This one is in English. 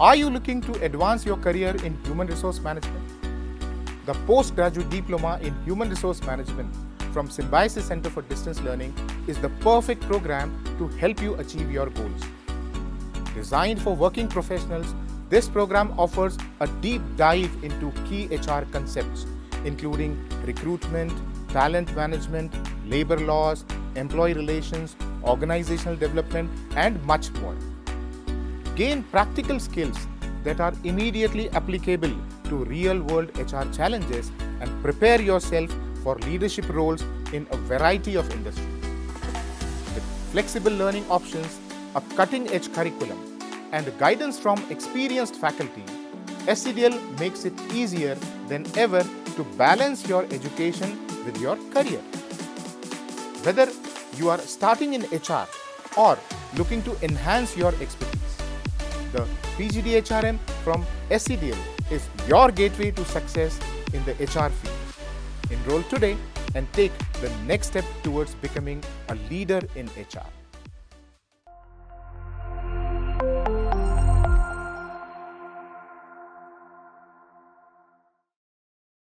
Are you looking to advance your career in human resource management? The Postgraduate Diploma in Human Resource Management from Symbiosis Centre for Distance Learning is the perfect program to help you achieve your goals. Designed for working professionals, this program offers a deep dive into key HR concepts, including recruitment, talent management, labor laws, employee relations, organizational development, and much more. Gain practical skills that are immediately applicable to real-world HR challenges and prepare yourself for leadership roles in a variety of industries. With flexible learning options, a cutting-edge curriculum, and guidance from experienced faculty, SCDL makes it easier than ever to balance your education with your career. Whether you are starting in HR or looking to enhance your expertise, the PGDHRM from SCDL is your gateway to success in the HR field. Enroll today and take the next step towards becoming a leader in HR.